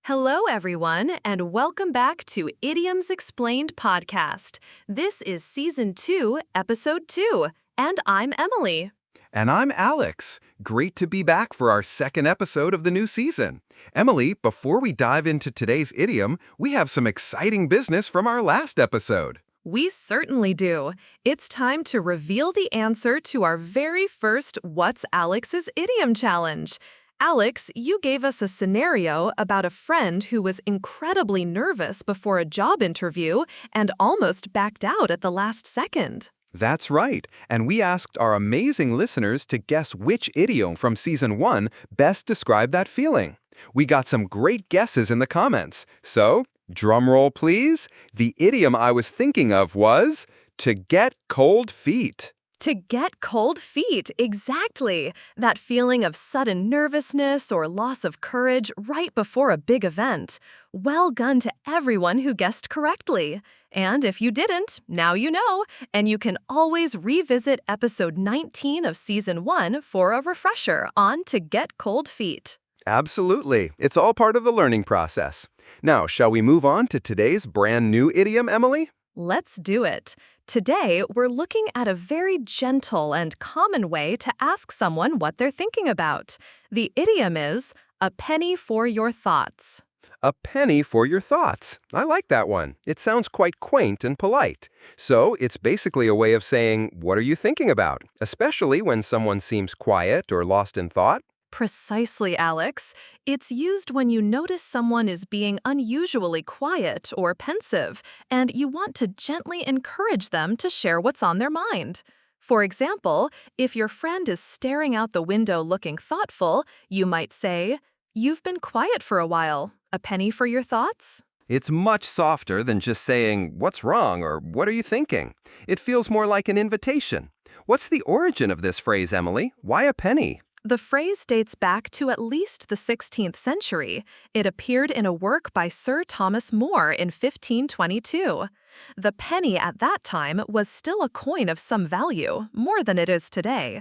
Hello, everyone, and welcome back to Idioms Explained podcast. This is Season 2, Episode 2, and I'm Emily. And I'm Alex. Great to be back for our second episode of the new season. Emily, before we dive into today's idiom, we have some exciting business from our last episode. We certainly do. It's time to reveal the answer to our very first What's Alex's Idiom Challenge. Alex, you gave us a scenario about a friend who was incredibly nervous before a job interview and almost backed out at the last second. That's right, and we asked our amazing listeners to guess which idiom from Season 1 best described that feeling. We got some great guesses in the comments, so, drum roll please, the idiom I was thinking of was, to get cold feet. To get cold feet, exactly. That feeling of sudden nervousness or loss of courage right before a big event. Well done to everyone who guessed correctly. And if you didn't, now you know, and you can always revisit episode 19 of Season 1 for a refresher on To Get Cold Feet. Absolutely. It's all part of the learning process. Now, shall we move on to today's brand new idiom, Emily? Let's do it. Today, we're looking at a very gentle and common way to ask someone what they're thinking about. The idiom is, a penny for your thoughts. A penny for your thoughts. I like that one. It sounds quite quaint and polite. So it's basically a way of saying, what are you thinking about? Especially when someone seems quiet or lost in thought. Precisely, Alex. It's used when you notice someone is being unusually quiet or pensive, and you want to gently encourage them to share what's on their mind. For example, if your friend is staring out the window looking thoughtful, you might say, "You've been quiet for a while. A penny for your thoughts?" It's much softer than just saying, what's wrong or what are you thinking? It feels more like an invitation. What's the origin of this phrase, Emily? Why a penny? The phrase dates back to at least the 16th century. It appeared in a work by Sir Thomas More in 1522. The penny at that time was still a coin of some value, more than it is today.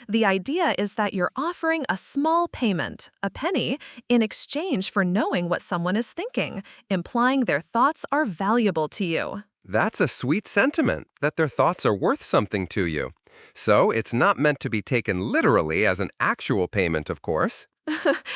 The idea is that you're offering a small payment, a penny, in exchange for knowing what someone is thinking, implying their thoughts are valuable to you. That's a sweet sentiment, that their thoughts are worth something to you. So it's not meant to be taken literally as an actual payment, of course.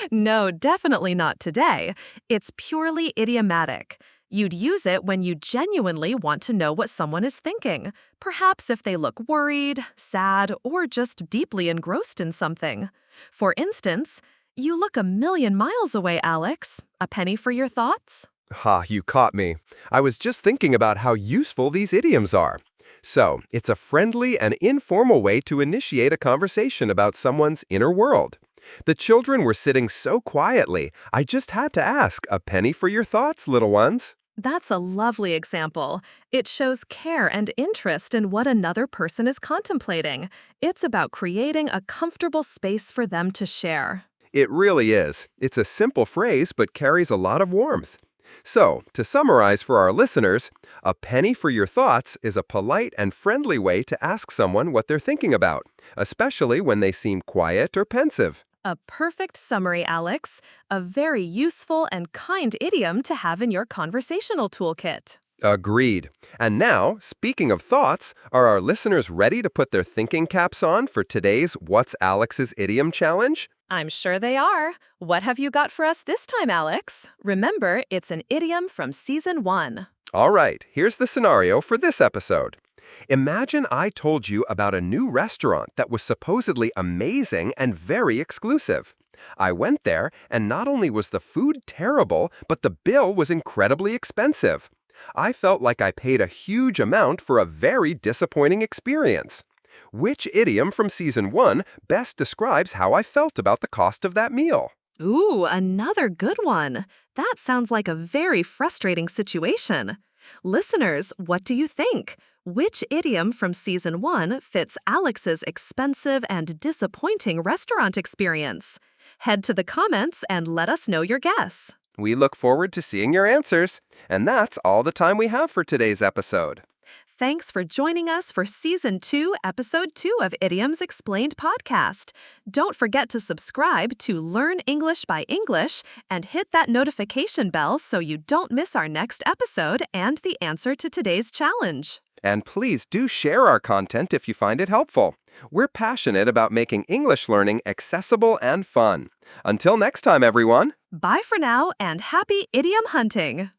No, definitely not today. It's purely idiomatic. You'd use it when you genuinely want to know what someone is thinking, perhaps if they look worried, sad, or just deeply engrossed in something. For instance, "You look a million miles away, Alex. A penny for your thoughts?" Ha, you caught me. I was just thinking about how useful these idioms are. So, it's a friendly and informal way to initiate a conversation about someone's inner world. The children were sitting so quietly, I just had to ask, a penny for your thoughts, little ones? That's a lovely example. It shows care and interest in what another person is contemplating. It's about creating a comfortable space for them to share. It really is. It's a simple phrase, but carries a lot of warmth. So, to summarize for our listeners, a penny for your thoughts is a polite and friendly way to ask someone what they're thinking about, especially when they seem quiet or pensive. A perfect summary, Alex. A very useful and kind idiom to have in your conversational toolkit. Agreed. And now, speaking of thoughts, are our listeners ready to put their thinking caps on for today's What's Alex's Idiom Challenge? I'm sure they are. What have you got for us this time, Alex? Remember, it's an idiom from Season 1. All right, here's the scenario for this episode. Imagine I told you about a new restaurant that was supposedly amazing and very exclusive. I went there, and not only was the food terrible, but the bill was incredibly expensive. I felt like I paid a huge amount for a very disappointing experience. Which idiom from Season 1 best describes how I felt about the cost of that meal? Ooh, another good one. That sounds like a very frustrating situation. Listeners, what do you think? Which idiom from Season 1 fits Alex's expensive and disappointing restaurant experience? Head to the comments and let us know your guess. We look forward to seeing your answers. And that's all the time we have for today's episode. Thanks for joining us for Season 2, Episode 2 of Idioms Explained podcast. Don't forget to subscribe to Learn English by English and hit that notification bell so you don't miss our next episode and the answer to today's challenge. And please do share our content if you find it helpful. We're passionate about making English learning accessible and fun. Until next time, everyone. Bye for now and happy idiom hunting!